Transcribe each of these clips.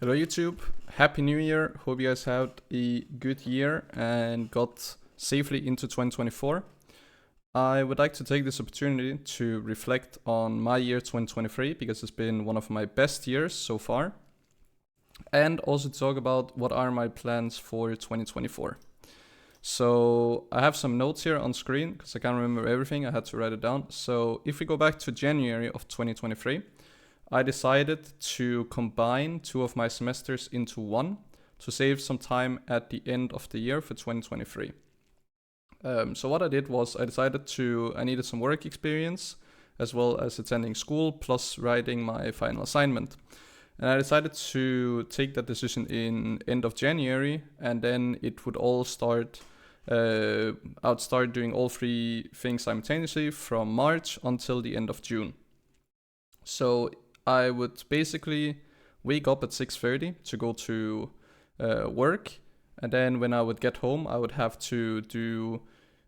Hello YouTube, Happy New Year. Hope you guys had a good year and got safely into 2024. I would like to take this opportunity to reflect on my year 2023 because it's been one of my best years so far, and also talk about what are my plans for 2024. So I have some notes here on screen because I can't remember everything, I had to write it down. So if we go back to January of 2023, I decided to combine two of my semesters into one to save some time at the end of the year for 2023. So what I did was I needed some work experience as well as attending school plus writing my final assignment. And I decided to take that decision in end of January, and then it would all start. I'd start doing all three things simultaneously from March until the end of June. So I would basically wake up at 6:30 to go to work, and then when I would get home, I would have to do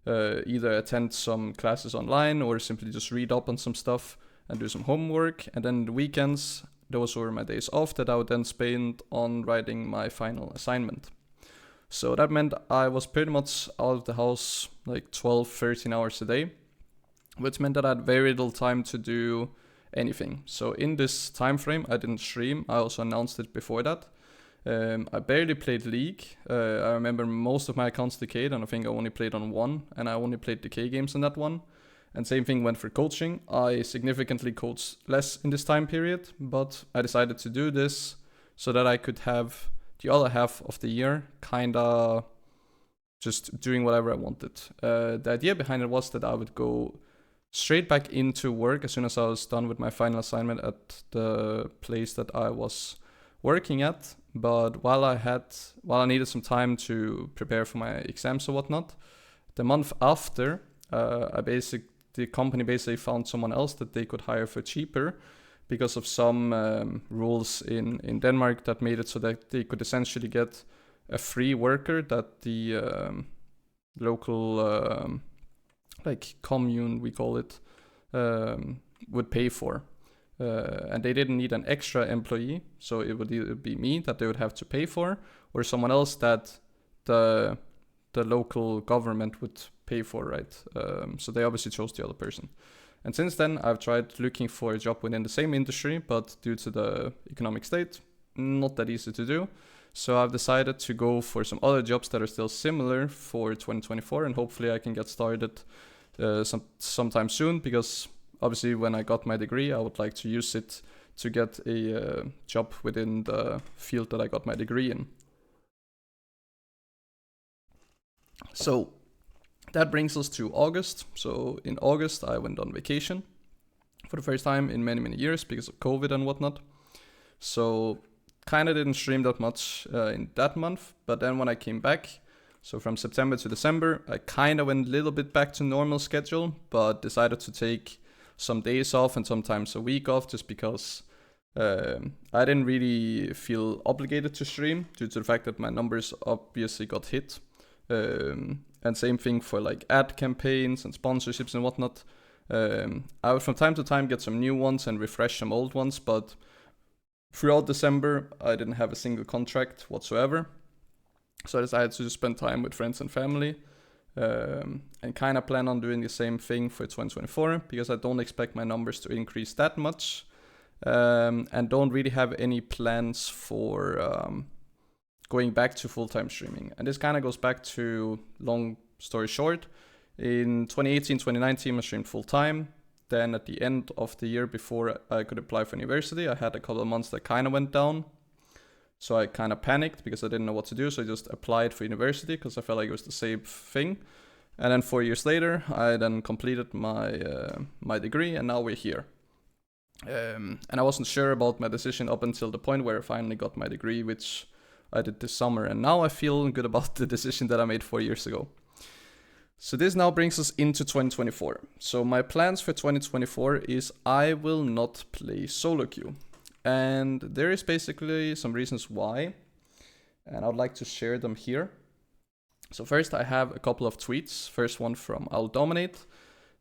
either attend some classes online or simply just read up on some stuff and do some homework. And then the weekends, those were my days off that I would then spend on writing my final assignment. So that meant I was pretty much out of the house like 12, 13 hours a day, which meant that I had very little time to do anything. So in this time frame, I didn't stream. I also announced it before that. I barely played League. I remember most of my accounts decayed, and I think I only played on one, and I only played decay games on that one. And same thing went for coaching. I significantly coached less in this time period, but I decided to do this so that I could have the other half of the year kinda just doing whatever I wanted. The idea behind it was that I would go straight back into work as soon as I was done with my final assignment at the place that I was working at. But while I needed some time to prepare for my exams or whatnot, the month after, the company basically found someone else that they could hire for cheaper because of some rules in Denmark that made it so that they could essentially get a free worker that the local like commune, we call it, would pay for. And they didn't need an extra employee, so it would either be me that they would have to pay for, or someone else that the local government would pay for, right? So they obviously chose the other person. And since then, I've tried looking for a job within the same industry, but due to the economic state, not that easy to do. So I've decided to go for some other jobs that are still similar for 2024, and hopefully I can get started sometime soon, because obviously when I got my degree, I would like to use it to get a job within the field that I got my degree in. So that brings us to August. So in August, I went on vacation for the first time in many, many years because of COVID and whatnot. So kind of didn't stream that much in that month. But then when I came back, so from September to December, I kind of went a little bit back to normal schedule, but decided to take some days off and sometimes a week off just because I didn't really feel obligated to stream due to the fact that my numbers obviously got hit. And same thing for like ad campaigns and sponsorships and whatnot. I would from time to time get some new ones and refresh some old ones, but throughout December I didn't have a single contract whatsoever. So I decided to just spend time with friends and family, and kind of plan on doing the same thing for 2024 because I don't expect my numbers to increase that much, and don't really have any plans for going back to full-time streaming. And this kind of goes back to, long story short, in 2018, 2019, I streamed full-time. Then at the end of the year before I could apply for university, I had a couple of months that kind of went down. So I kind of panicked because I didn't know what to do. So I just applied for university because I felt like it was the safe thing. And then 4 years later, I then completed my degree, and now we're here. And I wasn't sure about my decision up until the point where I finally got my degree, which I did this summer, and now I feel good about the decision that I made 4 years ago. So this now brings us into 2024. So my plans for 2024 is I will not play solo queue. And there is basically some reasons why, and I'd like to share them here. So first I have a couple of tweets. First one from I'll Dominate.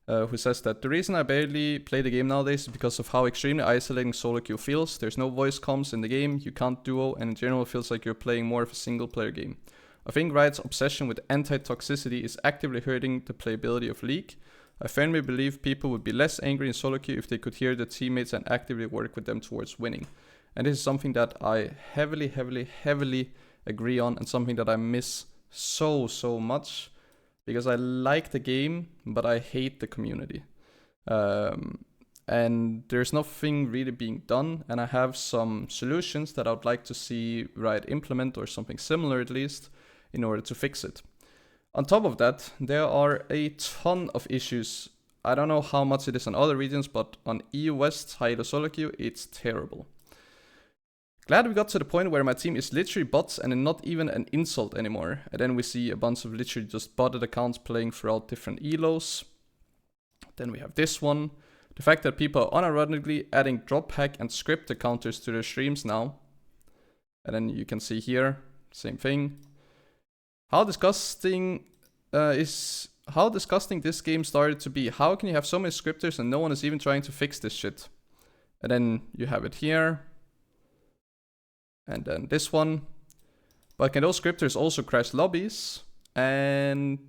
who says that the reason I barely play the game nowadays is because of how extremely isolating solo queue feels. There's no voice comms in the game, you can't duo, and in general it feels like you're playing more of a single player game. I think Riot's obsession with anti-toxicity is actively hurting the playability of League. I firmly believe people would be less angry in solo queue if they could hear their teammates and actively work with them towards winning. And this is something that I heavily agree on, and something that I miss so much, because I like the game, but I hate the community. And there's nothing really being done, and I have some solutions that I would like to see Riot implement, or something similar at least, in order to fix it. On top of that, there are a ton of issues. I don't know how much it is in other regions, but on EU West high-elo solo queue, it's terrible. Glad we got to the point where my team is literally bots and not even an insult anymore. And then we see a bunch of literally just botted accounts playing throughout different elos. Then we have this one. The fact that people are unironically adding drop hack and script counters to their streams now. And then you can see here, same thing. How disgusting this game started to be. How can you have so many scripters and no one is even trying to fix this shit? And then you have it here. And then this one. But can those scripters also crash lobbies? And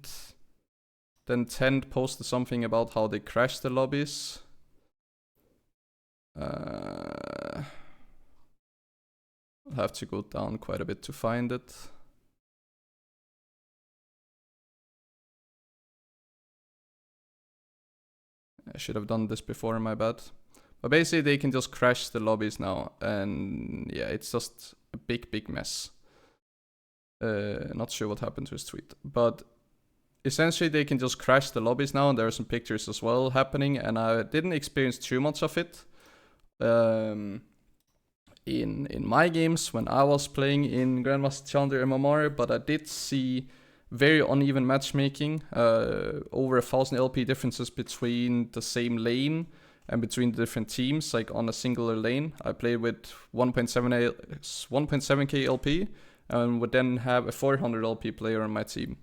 then Tend posted something about how they crash the lobbies. I'll have to go down quite a bit to find it. I should have done this before, my bad. But basically they can just crash the lobbies now, and yeah, it's just a big mess. Not sure what happened to his tweet, but essentially they can just crash the lobbies now, and there are some pictures as well happening, and I didn't experience too much of it in my games when I was playing in Grandmaster Challenger MMR, but I did see very uneven matchmaking, over 1,000 LP differences between the same lane and between the different teams, like on a singular lane. I played with 1.7k LP and would then have a 400 LP player on my team.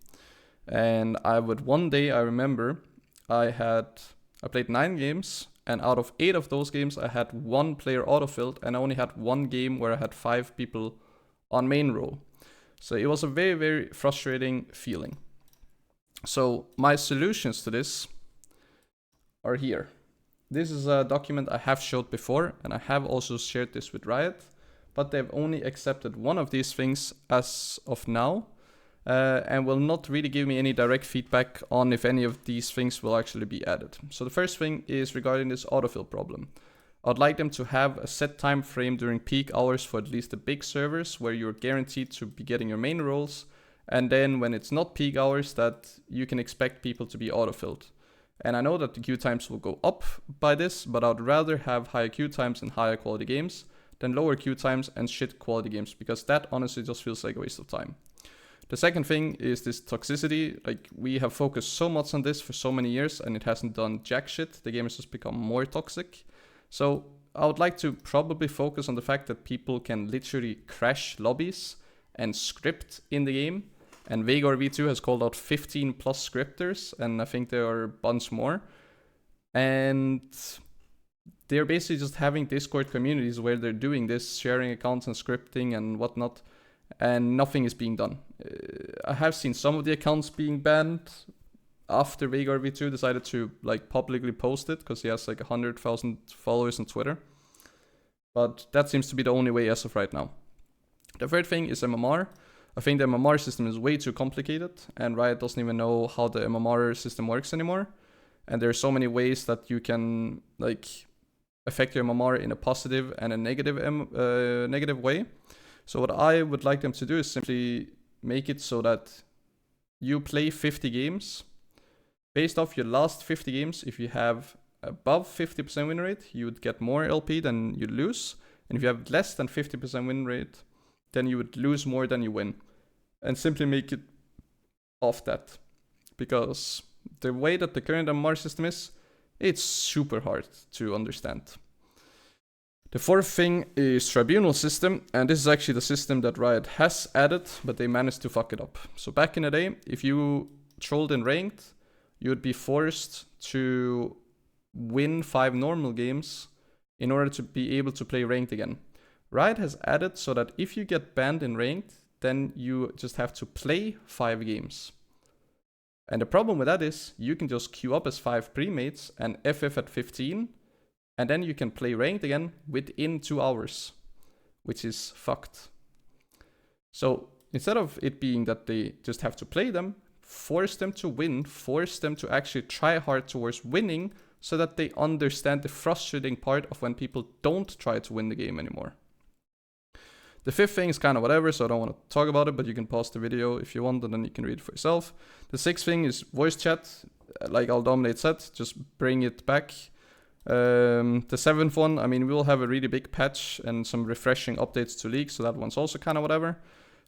And I remember I played 9 games, and out of 8 of those games I had 1 player autofilled, and I only had 1 game where I had 5 people on main role. So it was a very frustrating feeling. So my solutions to this are here. This is a document I have showed before, and I have also shared this with Riot, but they've only accepted one of these things as of now, and will not really give me any direct feedback on if any of these things will actually be added. So the first thing is regarding this autofill problem. I'd like them to have a set time frame during peak hours for at least the big servers where you're guaranteed to be getting your main roles, and then when it's not peak hours that you can expect people to be autofilled. And I know that the queue times will go up by this, but I'd rather have higher queue times and higher quality games than lower queue times and shit quality games, because that honestly just feels like a waste of time. The second thing is this toxicity. Like, we have focused so much on this for so many years and it hasn't done jack shit. The game has just become more toxic. So I would like to probably focus on the fact that people can literally crash lobbies and script in the game. And Veigar V2 has called out 15 plus scripters, and I think there are a bunch more. And they're basically just having Discord communities where they're doing this, sharing accounts and scripting and whatnot, and nothing is being done. I have seen some of the accounts being banned after Veigar V2 decided to like publicly post it, because he has like 100,000 followers on Twitter. But that seems to be the only way as of right now. The third thing is MMR. I think the MMR system is way too complicated, and Riot doesn't even know how the MMR system works anymore. And there are so many ways that you can like affect your MMR in a positive and a negative way. So what I would like them to do is simply make it so that you play 50 games. Based off your last 50 games, if you have above 50% win rate, you would get more LP than you lose. And if you have less than 50% win rate, then you would lose more than you win. And simply make it off that. Because the way that the current MMR system is, it's super hard to understand. The fourth thing is Tribunal system, and this is actually the system that Riot has added, but they managed to fuck it up. So back in the day, if you trolled in ranked, you would be forced to win 5 normal games in order to be able to play ranked again. Riot has added so that if you get banned in ranked, then you just have to play 5 games. And the problem with that is you can just queue up as 5 premates and FF at 15, and then you can play ranked again within 2 hours, which is fucked. So instead of it being that they just have to play them, force them to win, force them to actually try hard towards winning so that they understand the frustrating part of when people don't try to win the game anymore. The 5th thing is kind of whatever, so I don't want to talk about it, but you can pause the video if you want and then you can read it for yourself. The 6th thing is voice chat, like Aldominate said, just bring it back. The 7th one, I mean, we'll have a really big patch and some refreshing updates to League, so that one's also kind of whatever.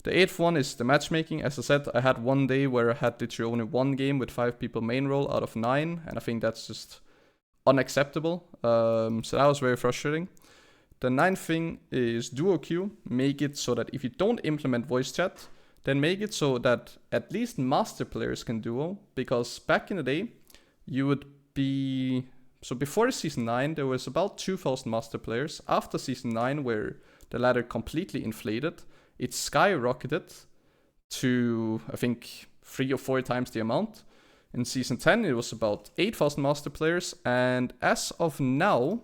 The 8th one is the matchmaking. As I said, I had one day where I had literally only 1 game with 5 people main role out of 9, and I think that's just unacceptable. So that was very frustrating. The 9th thing is duo queue. Make it so that if you don't implement voice chat, then make it so that at least master players can duo. Because back in the day, you would be... So before season 9, there was about 2,000 master players. After season 9, where the ladder completely inflated, it skyrocketed to, I think, 3 or 4 times the amount. In season 10, it was about 8,000 master players. And as of now,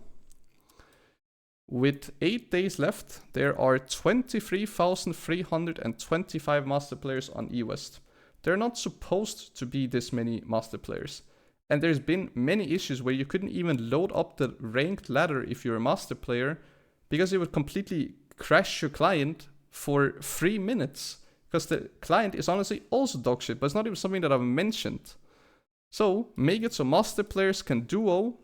with 8 days left, there are 23,325 master players on eWest. They're not supposed to be this many master players. And there's been many issues where you couldn't even load up the ranked ladder if you're a master player, because it would completely crash your client for 3 minutes. Because the client is honestly also dogshit, but it's not even something that I've mentioned. So make it so master players can duo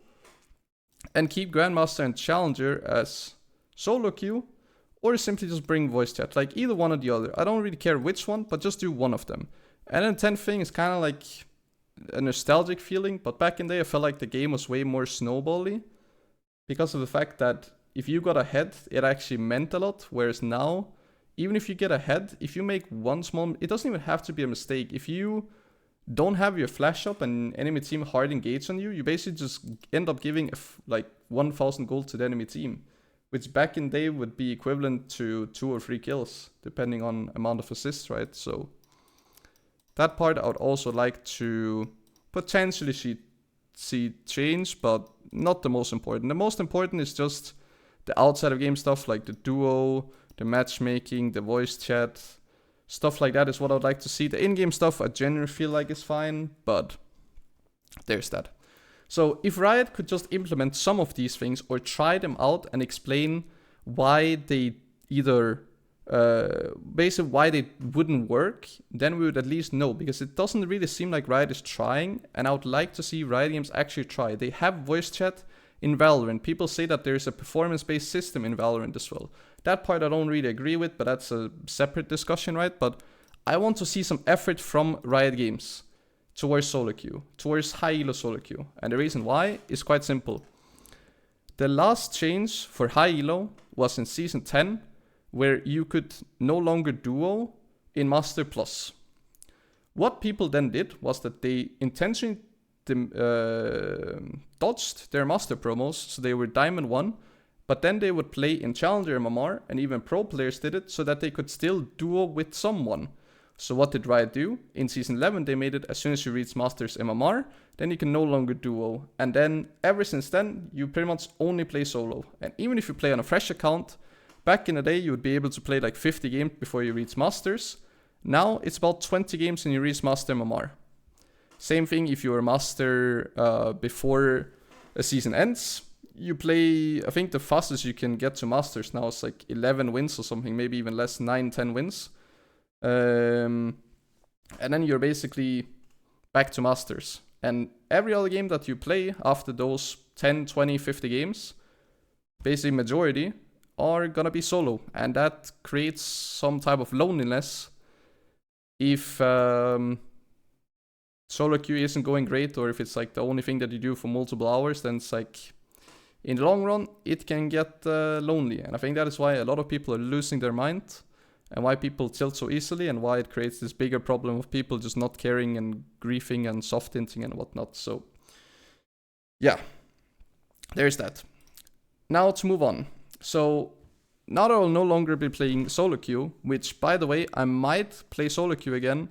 and keep Grandmaster and Challenger as solo queue, or simply just bring voice chat. Like either one or the other. I don't really care which one, but just do one of them. And then the 10th thing is kind of like a nostalgic feeling, but back in the day I felt like the game was way more snowbally because of the fact that if you got ahead, it actually meant a lot, whereas now, even if you get ahead, if you make one small... It doesn't even have to be a mistake. If you don't have your flash up and enemy team hard engage on you, you basically just end up giving like 1,000 gold to the enemy team, which back in the day would be equivalent to 2 or 3 kills, depending on amount of assists, right? So that part I would also like to potentially see change, but not the most important. The most important is just the outside of game stuff, like the duo, the matchmaking, the voice chat, stuff like that is what I would like to see. The in-game stuff I genuinely feel like is fine, but there's that. So if Riot could just implement some of these things or try them out and explain why they either, basically why they wouldn't work, then we would at least know, because it doesn't really seem like Riot is trying, and I would like to see Riot Games actually try. They have voice chat in Valorant. People say that there's a performance-based system in Valorant as well. That part I don't really agree with, but that's a separate discussion, right? But I want to see some effort from Riot Games towards solo queue, towards high elo solo queue. And the reason why is quite simple. The last change for high elo was in season 10, where you could no longer duo in Master Plus. What people then did was that they intentionally dodged their Master promos, so they were Diamond 1, but then they would play in Challenger MMR, and even pro players did it, so that they could still duo with someone. So what did Riot do? In Season 11, they made it as soon as you reach Masters MMR, then you can no longer duo. And then, ever since then, you pretty much only play solo. And even if you play on a fresh account, back in the day, you would be able to play like 50 games before you reach Masters. Now, it's about 20 games and you reach Master MMR. Same thing if you're a Master before a season ends. You play, I think the fastest you can get to Masters now is like 11 wins or something, maybe even less, 9, 10 wins. And then you're basically back to Masters. And every other game that you play after those 10, 20, 50 games, basically majority, are gonna be solo. And that creates some type of loneliness if solo queue isn't going great, or if it's like the only thing that you do for multiple hours, then it's like, in the long run, it can get lonely. And I think that is why a lot of people are losing their mind. and why people tilt so easily, and why it creates this bigger problem of people just not caring and griefing and soft hinting and whatnot. So yeah, there's that. Now to move on. So now that I'll no longer be playing solo queue, which by the way, I might play solo queue again,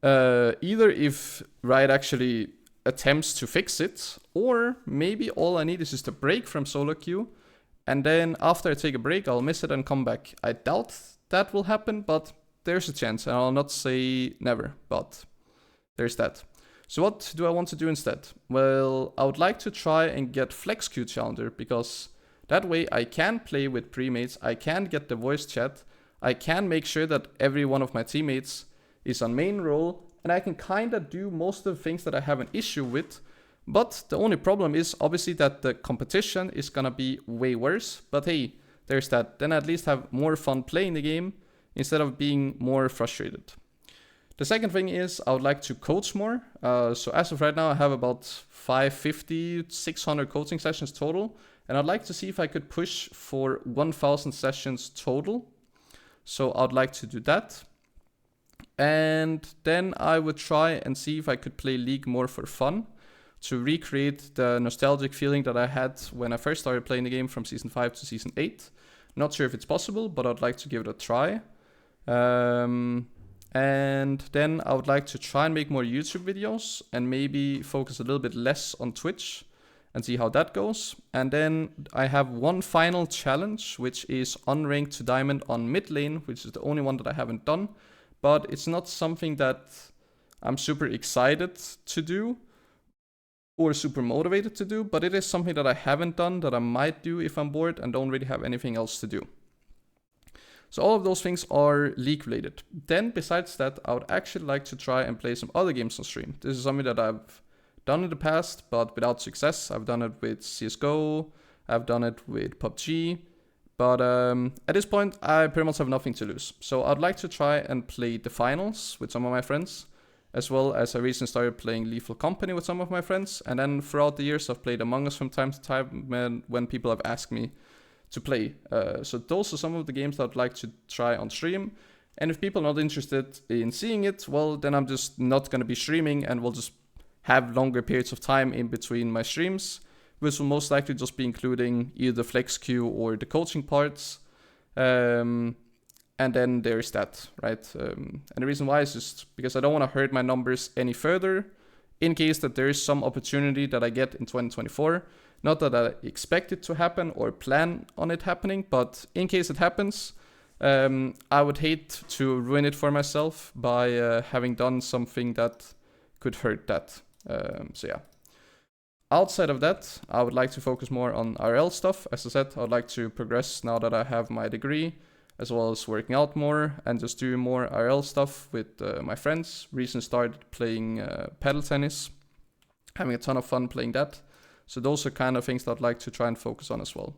either if Riot actually attempts to fix it, or maybe all I need is just a break from solo queue, and then after I take a break, I'll miss it and come back. I doubt that will happen, but there's a chance, and I'll not say never, but there's that. So what do I want to do instead? Well, I would like to try and get flex queue challenger, because that way I can play with premates, I can get the voice chat, I can make sure that every one of my teammates is on main role, and I can kind of do most of the things that I have an issue with. But the only problem is obviously that the competition is gonna be way worse. But hey, there's that. Then I at least have more fun playing the game instead of being more frustrated. The second thing is I would like to coach more. So as of right now, I have about 550, 600 coaching sessions total. And I'd like to see if I could push for 1000 sessions total. So I'd like to do that. And then I would try and see if I could play League more for fun, to recreate the nostalgic feeling that I had when I first started playing the game from Season 5 to Season 8. Not sure if it's possible, but I'd like to give it a try. And then I would like to try and make more YouTube videos and maybe focus a little bit less on Twitch and see how that goes. And then I have one final challenge, which is unranked to diamond on mid lane, which is the only one that I haven't done. But it's not something that I'm super excited to do or super motivated to do, but it is something that I haven't done that I might do if I'm bored and don't really have anything else to do. So all of those things are League related. Then besides that, I would actually like to try and play some other games on stream. This is something that I've done in the past, but without success. I've done it with CSGO, I've done it with PUBG, but at this point, I pretty much have nothing to lose. So I'd like to try and play the finals with some of my friends, as well as I recently started playing Lethal Company with some of my friends. And then throughout the years, I've played Among Us from time to time when people have asked me to play. So those are some of the games that I'd like to try on stream. And if people are not interested in seeing it, well, then I'm just not going to be streaming, and we'll just have longer periods of time in between my streams, which will most likely just be including either the flex queue or the coaching parts. And then there's that, right? And the reason why is just because I don't want to hurt my numbers any further in case that there is some opportunity that I get in 2024. Not that I expect it to happen or plan on it happening, but in case it happens, I would hate to ruin it for myself by having done something that could hurt that. So yeah. Outside of that, I would like to focus more on RL stuff. As I said, I would like to progress now that I have my degree, as well as working out more and just doing more RL stuff with my friends. Recently started playing paddle tennis, having a ton of fun playing that. So those are kind of things that I'd like to try and focus on as well.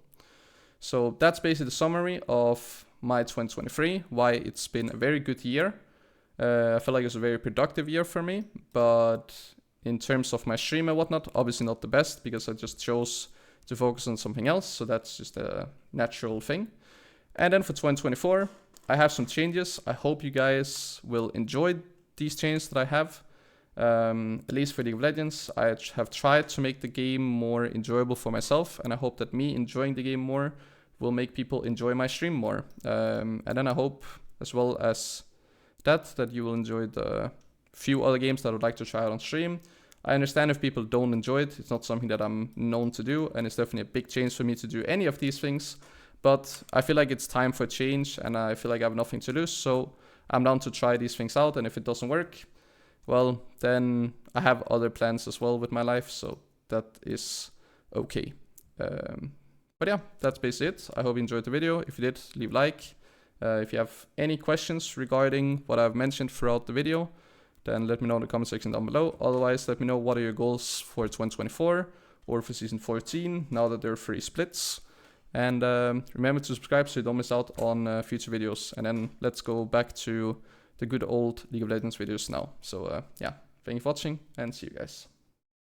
So that's basically the summary of my 2023, why it's been a very good year. I feel like it's a very productive year for me, but in terms of my stream and whatnot, obviously not the best because I just chose to focus on something else. So that's just a natural thing. And then for 2024, I have some changes. I hope you guys will enjoy these changes that I have. At least for League of Legends, I have tried to make the game more enjoyable for myself, and I hope that me enjoying the game more will make people enjoy my stream more. And then I hope, as well as that you will enjoy the few other games that I would like to try out on stream. I understand if people don't enjoy it. It's not something that I'm known to do, and it's definitely a big change for me to do any of these things. But I feel like it's time for a change, and I feel like I have nothing to lose, so I'm down to try these things out, and if it doesn't work, well, then I have other plans as well with my life, so that is okay. But yeah, that's basically it. I hope you enjoyed the video. If you did, leave a like. If you have any questions regarding what I've mentioned throughout the video, then let me know in the comment section down below. Otherwise, let me know what are your goals for 2024 or for Season 14, now that there are 3 splits. And remember to subscribe so you don't miss out on future videos. And then let's go back to the good old League of Legends videos now. So yeah, thank you for watching and see you guys.